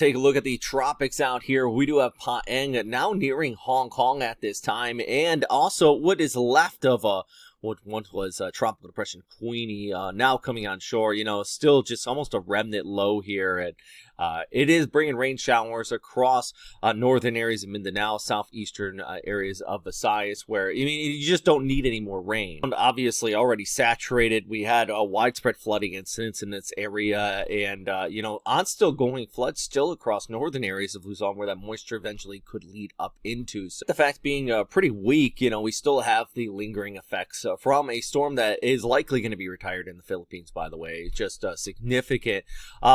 Take a look at the tropics out here. We do have Paeng now nearing Hong Kong at this time, and also what is left of what once was Tropical Depression Queenie, now coming on shore. You know, still just almost a remnant low here, and it is bringing rain showers across northern areas of Mindanao, southeastern areas of Visayas, where, I mean, you just don't need any more rain. Obviously already saturated. We had widespread flooding incidents in this area, and, you know, still-going floods still across northern areas of Luzon where that moisture eventually could lead up into. So the fact being pretty weak, you know, we still have the lingering effects from a storm that is likely going to be retired in the Philippines, by the way. Just significant,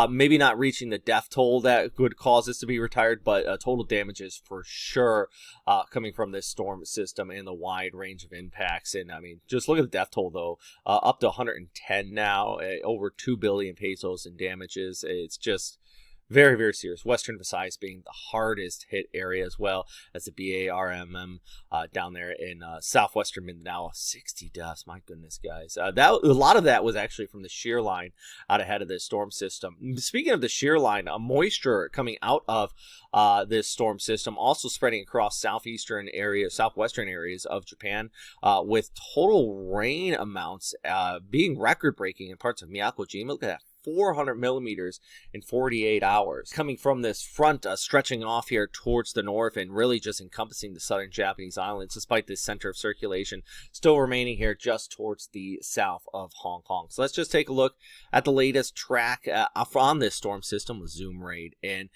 maybe not reaching the death toll that could cause this to be retired, but total damages for sure coming from this storm system and the wide range of impacts. And I mean, just look at the death toll though, up to 110 now, over 2 billion pesos in damages. It's just very, very serious. Western Visayas being the hardest hit area, as well as the BARMM down there in southwestern Mindanao. 60 deaths, my goodness, guys. A lot of that was actually from the shear line out ahead of this storm system. Speaking of the shear line, moisture coming out of this storm system also spreading across southwestern areas of Japan, with total rain amounts being record-breaking in parts of Miyako-jima. Look at that. 400 millimeters in 48 hours coming from this front, stretching off here towards the north and really just encompassing the southern Japanese islands, despite this center of circulation still remaining here just towards the south of Hong Kong. So let's just take a look at the latest track on this storm system with zoom rate, and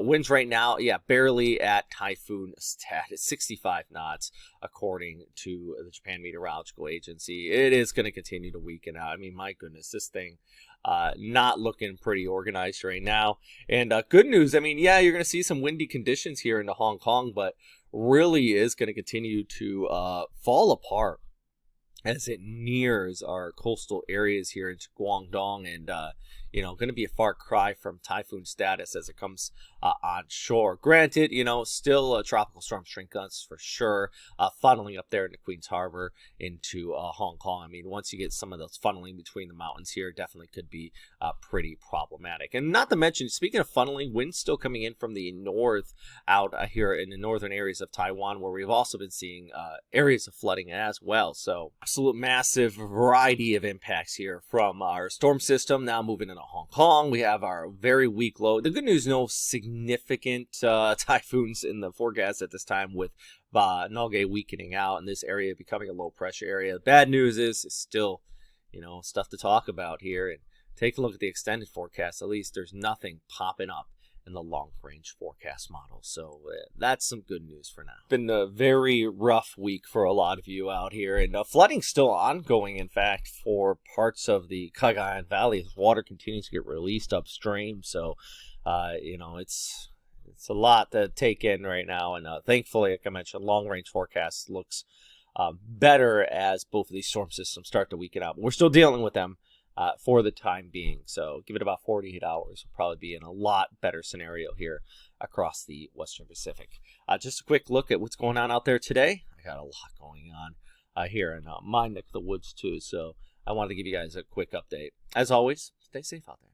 winds right now, yeah, barely at typhoon status, 65 knots according to the Japan Meteorological Agency. It is going to continue to weaken out. I mean, my goodness, this thing not looking pretty organized right now. And good news, I mean, yeah, you're going to see some windy conditions here into Hong Kong, but really is going to continue to fall apart as it nears our coastal areas here into Guangdong, and you know, going to be a far cry from typhoon status as it comes on shore. Granted, you know, still tropical storm strength gusts for sure, funneling up there into Queens Harbor into Hong Kong. I mean, once you get some of those funneling between the mountains here, definitely could be pretty problematic. And not to mention, speaking of funneling, winds still coming in from the north out here in the northern areas of Taiwan, where we've also been seeing areas of flooding as well. So absolute massive variety of impacts here from our storm system now moving into Hong Kong. We have our very weak low. The good news, no significant typhoons in the forecast at this time, with Nalgae weakening out and this area becoming a low pressure area. The bad news is it's still, you know, stuff to talk about here. And take a look at the extended forecast. At least there's nothing popping up in the long-range forecast model. So that's some good news for now. Been a very rough week for a lot of you out here, and flooding still ongoing, in fact, for parts of the Cagayan Valley. Water continues to get released upstream, so you know, it's a lot to take in right now. And thankfully, like I mentioned, long-range forecast looks better as both of these storm systems start to weaken out. We're still dealing with them for the time being, so give it about 48 hours. We'll probably be in a lot better scenario here across the Western Pacific. Just a quick look at what's going on out there today. I got a lot going on here in my neck of the woods too, so I wanted to give you guys a quick update. As always, stay safe out there.